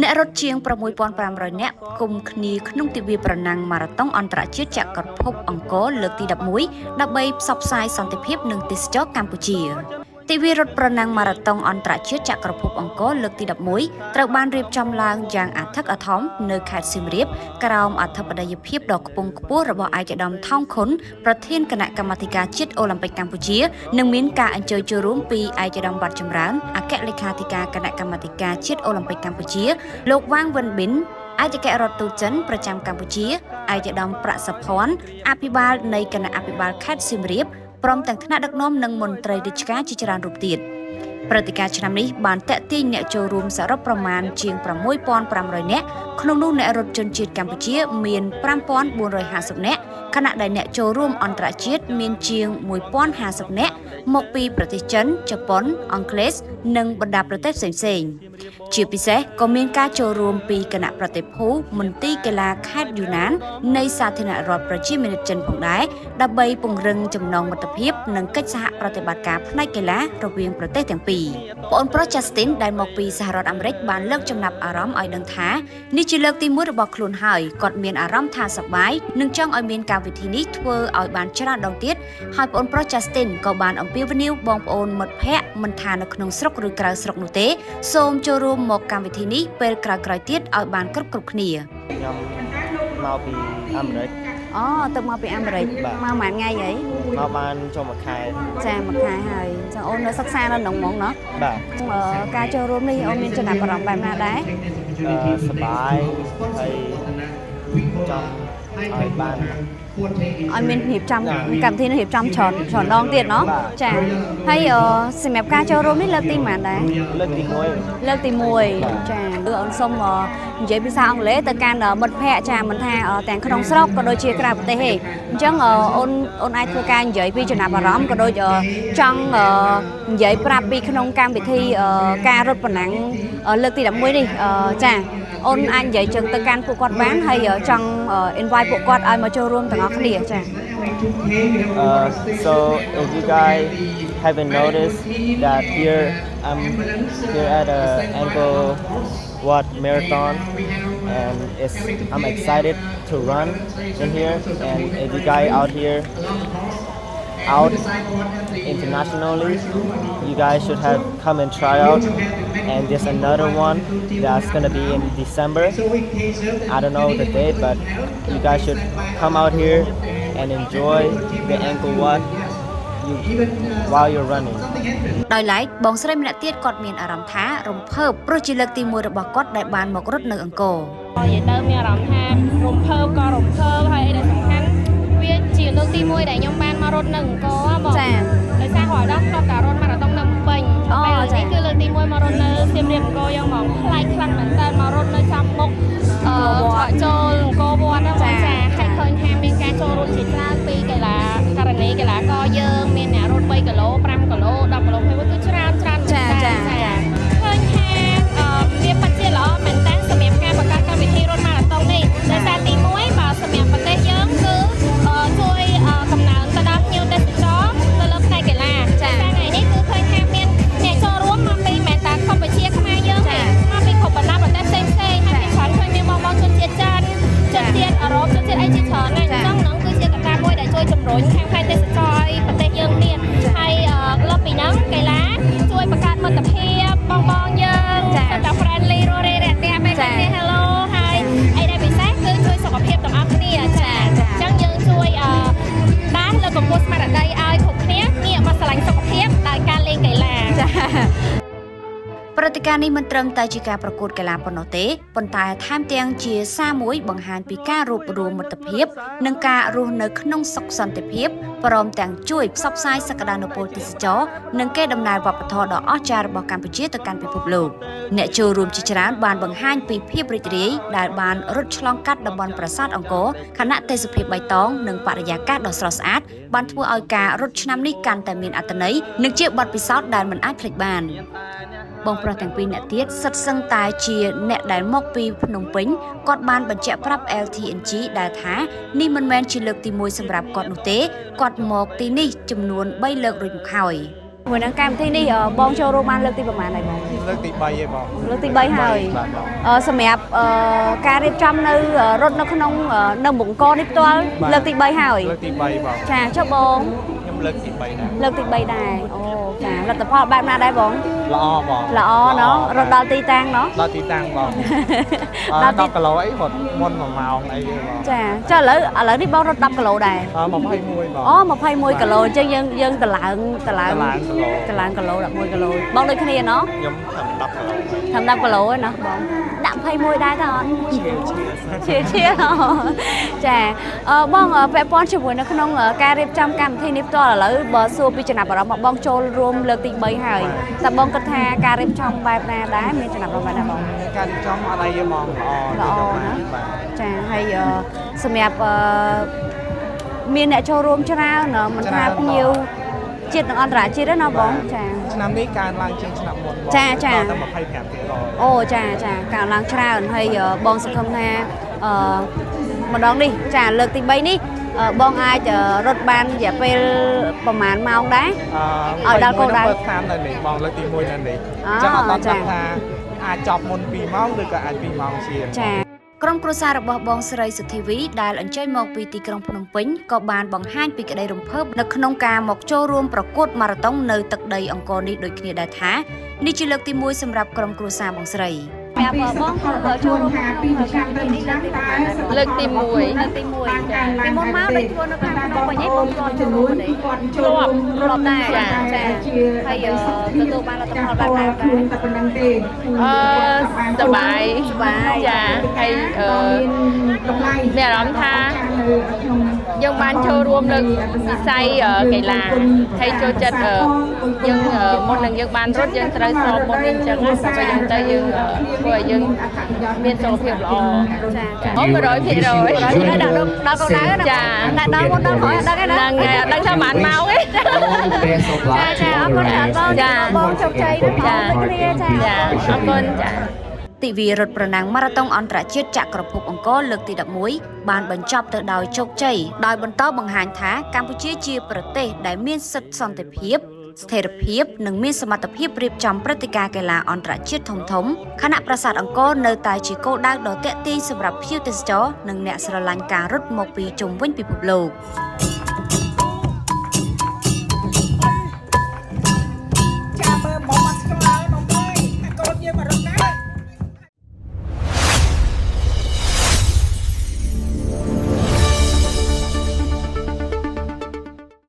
អ្នករត់ជាង6,500 នាក់គុំគ្នាក្នុងទិវាប្រណាំងម៉ារ៉ាតុងអន្តរជាតិចក្រភពអង្គរលើកទី11ដើម្បីផ្សព្វផ្សាយសន្តិភាពនិងទេសចរកម្ពុជាទិវារត់ប្រណាំងម៉ារ៉ាតុងអន្តរជាតិចក្រភពអង្គរលើកទី11ត្រូវបានរៀបចំឡើងយ៉ាងអធិកអធមនៅខេត្តសៀមរាបក្រោមអធិបតីភាពដ៏ខ្ពង់ខ្ពស់របស់ឯកឧត្តមថោងខុនប្រធានគណៈកម្មាធិការជាតិអូឡ িম্প ិកកម្ពុជានិងមានការអញ្ជើញចូលរួមពីឯកឧត្តមវត្តចម្រើនអគ្គលេខាធិការគណៈកម្មាធិការជាតិអូឡ িম্প ិកកម្ពុជាលោកវ៉ាងវិនប៊ិនឯកអគ្គរដ្ឋទូតចិនប្រចាំកម្ពុជាឯកឧត្តមប្រាក់សុភ័ណ្ឌអភិបាលនៃគណៈអភិបាលខេត្តសៀមរាបព្រមទាំងថ្នាក់ដឹកនាំនិងមន្ត្រីរាជការជាច្រើនរូបទៀតព្រឹត្តិការណ៍ឆ្នាំនេះបានតាក់ទាញអ្នកចូលរួមសរុបប្រមាណជាង 6,500 នាក់ក្នុងនោះអ្នករថជនជាតិកម្ពុជាមាន 5,450 នាក់ខណៈដែលអ្នកចូលរួមអន្តរជាតិមានជាង 1,050 នាក់មកពីប្រទេសចិន ជប៉ុន អង់គ្លេសនិងបណ្ដាប្រទេសផ្សេងៗជាពិសេសក៏មានការចូលរួមពីគណៈប្រតិភូមន្ទីរកីឡាខេត្តយូណាននៃសាធារណរដ្ឋប្រជាមានិតចិនផងដែរដើម្បីពង្រឹងចំណងមិត្តភាពនិងកិច្ចសហប្រតិបត្តិការផ្នែកកីឡារវាងប្រទេសទាំងពីរប្អូនប្រុស Justin ដែលមកពីសហរដ្ឋអាមេរិកបានលើកចំណាប់អារម្មណ៍ឲ្យដឹងថានេះជាលើកទី1របស់ខ្លួនហើយគាត់មានអារម្មណ៍ថាសប្បាយនិងចង់ឲ្យមានកម្មវិធីនេះធ្វើឲ្យបានច្រើនដងទៀតហើយប្អូនប្រុស Justin ក៏បានអំពាវនាវបងប្អូនមិត្តភ័ក្តិមិនថានៅក្នុងស្រុកឬក្រៅស្រុកនោះទេសូមចូលរួមមកកម្មវិធីនេះពេលក្រោយៗទៀតឲ្យបានគ្រប់គ្នាខ្ញុំមកពីអាមេរិកអូទៅមកពីអាមេរិកមកប្រហែលថ្ងៃហីមកបានចូលមួយខែចាមួយខែហើយចឹងអូននៅសិក្សានៅក្នុងហ្មងណោះបាទការចូលរួមនេះអូនមានចំណាប់អារម្មណ៍បែបណាដែរសប្បាយហើយចង់ឲ្យបានឲ្យមានរៀបចំកម្មវិធីនេះរៀបចំច្រើនដងទៀតเนาะចាហើយសម្រាប់ការចូលរួមនេះលើកទីប៉ុន្មានដែរលើកទី1លើកទី1ចាគឺអូនសុំនិយាយភាសាអង់គ្លេសទៅកាន់មិត្តភ័ក្តិចាមិនថាទាំងក្នុងស្រុកក៏ដូចជាក្រៅប្រទេសទេអញ្ចឹងអូនអាចធ្វើការនិយាយពីចំណាប់អារម្មណ៍ក៏ដូចចង់និយាយប្រាប់ពីក្នុងកម្មវិធីការរត់ប្រណាំងលើកទី11នេះចាអូនអាចនិយាយជើងទៅកាន់ពួកគាត់បានហើយចង់ invite ពួកគាត់ឲ្យមកចូលរួមទាំងអស់គ្នាចា So if you guys haven't noticed that here I'm here at a Angkor Wat marathon and I'm excited to run in here and if you guys out here out internationally you guys should have come and try out and there's another one that's gonna be in December. I don't know the date but you guys should come out here and enjoy the Angkor Wat while you're running ដោយឡែកបងស្រីម្នាក់ទៀតគាត់មានអារម្មណ៍ថារំភើបព្រោះជាលើកទី1របស់គាត់ដែលបានមករត់នៅអង្គរនិយាយទៅមានអារម្មណ៍ថារំភើបក៏រំភើបហើយដែលសំខាន់វាជាលើកទី1ដែលខ្ញុំបានមករត់នៅអង្គរបងចាដោយសាររាល់ដងធ្លាប់តែរត់ម៉ារ៉ាតុងនៅភ្នំពេញពេលនេះគឺលើកទី1មករត់នៅសៀមរាបអង្គរយ៉ាងហ្មងខ្លាចខ្លាំងមែនតើមករត់នៅចំមុខចូលអង្គរវត្តហ្នឹងចាហើយឃើញថាមានការចូលរួមជាច្រើនពីកីឡាករណីកីឡាករយើងមានអ្នករត់3គីឡូ5គីឡូ10គីឡូហើយគឺច្រើនចាឃើញថាវាពិតជាល្អមែនតើសម្រាប់ការបង្កើតកម្មវិធីរត់ម៉ារ៉ាតុងនេះដោយសារទី1បើសម្រាប់ប្រទេសយើងគឺជួយកំណើនទៅដល់ភ្ញៀវទេសចរទៅលើផ្នែកកីឡាចាថ្ងៃនេះគឺឃើញថាមានអ្នកចូលរួមមកពីមែនតើកម្ពុជាខ្មែរយើងមកពីគ្រប់បណ្ដាប្រទេសផ្សេងៗហើយខ្ញុំឃើញមានបងប្អូនជនជាតិចិនជនជាតិអឺរ៉ុបជនជាតិអីជាច្រើនណាស់អញ្ចឹងហ្នឹងគឺជាកត្តាមួយដែលជួយជំរុញខាងផ្នែកទេសចរឲ្យប្រទេសយើងទៀតហើយលើពីហ្នឹងកីឡាជួយបង្កើតមិត្តភាពបងយើងចាតែ friendly រស់រាយរាក់ទាក់បែបនេះ hello ហើយអីដែលពិសេសគឺជួយសុខភាពទាំងអស់គ្នាចាអញ្ចឹងយើងជួយបានលើកកម្ពស់ស្មារតីឲ្យគ្រប់គ្នាងាកមកស្រឡាញ់សុខភាពដោយការលេងកីឡាចាព្រឹត្តិការណ៍នេះមិនត្រឹមតែជាការប្រកួតកីឡាប៉ុណ្ណោះទេប៉ុន្តែថែមទាំងជាសារមួយបង្ហាញពីការរួបរួមមិត្តភាពនិងការរស់នៅក្នុងសុខសន្តិភាពព្រមទាំងជួយផ្សព្វផ្សាយសក្តានុពលទេសចរនិងកេរដំណែលវប្បធម៌ដ៏អស្ចារ្យរបស់កម្ពុជាទៅកាន់ពិភពលោកអ្នកចូលរួមជាច្រើនបានបង្ហាញពីភាពរីករាយដែលបានរត់ឆ្លងកាត់តំបន់ប្រាសាទអង្គរខណៈទេសភាពបៃតងនិងបរិយាកាសដ៏ស្រស់ស្អាតបានធ្វើឲ្យការរត់ឆ្នាំនេះកាន់តែមានអត្ថន័យនិងជាបទពិសោធន៍ដែលមិនអាចភ្លេចបានបងប្រុសទាំងពីរអ្នកទៀតសិតសឹងតែជាអ្នកដែលមកពីភ្នំពេញគាត់បានបញ្ជាក់ប្រាប់ LTNG ដែលថានេះមិនមែនជាលើកទី1សម្រាប់គាត់នោះទេគាត់មកទីនេះចំនួន3លើករួចមកហើយ មួយនឹងកម្មវិធីនេះបងចូលរួមបានលើកទីប្រហែលហើយបង លើកទី3ឯងបង លើកទី3ហើយសម្រាប់ការរៀបចំនៅរត់នៅក្នុងនៅមុខអង្គរនេះផ្ទាល់លើកទី3ហើយ លើកទី3បង ចាចុះបង ខ្ញុំលើកទី3ដែរ លើកទី3ដែរអូចាលទ្ធផលបែបណាដែរបង ល្អបង ល្អเนาะរត់ដល់ទីតាំងเนาะ ដល់ទីតាំងបង10គីឡូអីរត់មុន1ម៉ោងអីទេបង ចាចុះឥឡូវនេះបងរត់10គីឡូដែរ 21បង អូ21គីឡូអញ្ចឹងយើងតឡើង គីឡូ គីឡូ11គីឡូបងដូចគ្នាเนาะ ខ្ញុំធ្វើ10គីឡូ ทำ10គីឡូឯណាបងដាក់21ដែរតើអត់ឈៀចាបងពាក់ព័ន្ធជាមួយនៅក្នុងការរៀបចំកម្មវិធីនេះផ្ទាល់ឥឡូវបើសួរពីចំណាប់អារម្មណ៍បងចូលរួមលើកទី3ហើយតើបងគិតថាការរៀបចំបែបណាដែរមានចំណាប់អារម្មណ៍ណាបង ការរៀបចំអត់អីទេហ្មងល្អណាបាទ ចាហើយសម្រាប់មានអ្នកចូលរួមច្រើនមិនថាភ្ញៀវជាតិនិងអន្តរជាតិទេណាបងចា ឆ្នាំនេះកើនឡើងជាងឆ្នាំមុនបង ចា តែ25% អូចាកើនឡើងច្រើនហើយបងសង្ឃឹមថាម្ដងនេះចាលើកទី3នេះបងអាចរត់បានរយៈពេលប្រហែលម៉ោងដែរឲ្យដល់គោលដៅ តាមនៅនេះបងលើកទី1នៅនេះអញ្ចឹងអត់ដឹងថាអាចចប់មុន2ម៉ោងឬក៏អាច2ម៉ោងជាង ចា ក្រុមគ្រួសាររបស់បងស្រីសុធីវីដែលអញ្ជើញមកពីទីក្រុងភ្នំពេញក៏បានបង្ហាញពីក្តីរំភើបនៅក្នុងការមកចូលរួមប្រកួតម៉ារ៉ាតុងនៅទឹកដីអង្គរនេះដូចគ្នាដែរថានេះជាលើកទី1សម្រាប់ក្រុមគ្រួសារបងស្រី ពីបងចូលរួមពីឆ្នាំទៅឆ្នាំតែ លើកទី1 លើកទី1ចាពីមុនមកដូចធ្វើនៅក្នុងភ្នំពេញឯងបងគាត់ចូលរួមទេ គាត់ចូលរួមដែរចាហើយទទួលបានលទ្ធផលបែបណាខ្លួនតែប៉ុណ្្នឹងទេស ប្បាយចាហើយមានអារម្មណ៍ថាយើងបានចូលរួមលើវិស័យកីឡាហើយចូលចិត្តយើងមុននឹងយើងបានរត់យើងត្រូវស្របមុនអញ្ចឹងណាបើយើងទៅយើងធ្វើឲ្យយើងមានសុខភាពល្អចាអូ 100% ដល់កោដៅចាដល់មុនដល់ហើយដឹងឯណា ដឹងថាបានមកទេ ចាអរគុណច្រើនបងជោគជ័យណាបងគ្នាចាអរគុណចាទិវារត់ប្រណាំងម៉ារ៉ាតុងអន្តរជាតិចក្រភពអង្គរលើកទី11បានបញ្ចប់ទៅដោយជោគជ័យដោយបន្តបង្ហាញថាកម្ពុជាជាប្រទេសដែលមានសិទ្ធិសន្តិភាពស្ថិរភាពនិងមានសមត្ថភាពរៀបចំព្រឹត្តិការណ៍កីឡាអន្តរជាតិធំៗខណៈប្រាសាទអង្គរនៅតែជាគោលដៅដ៏ទាក់ទាញសម្រាប់ភ្ញៀវទេសចរនិងអ្នកស្រឡាញ់ការរត់មកពីជុំវិញពិភពលោក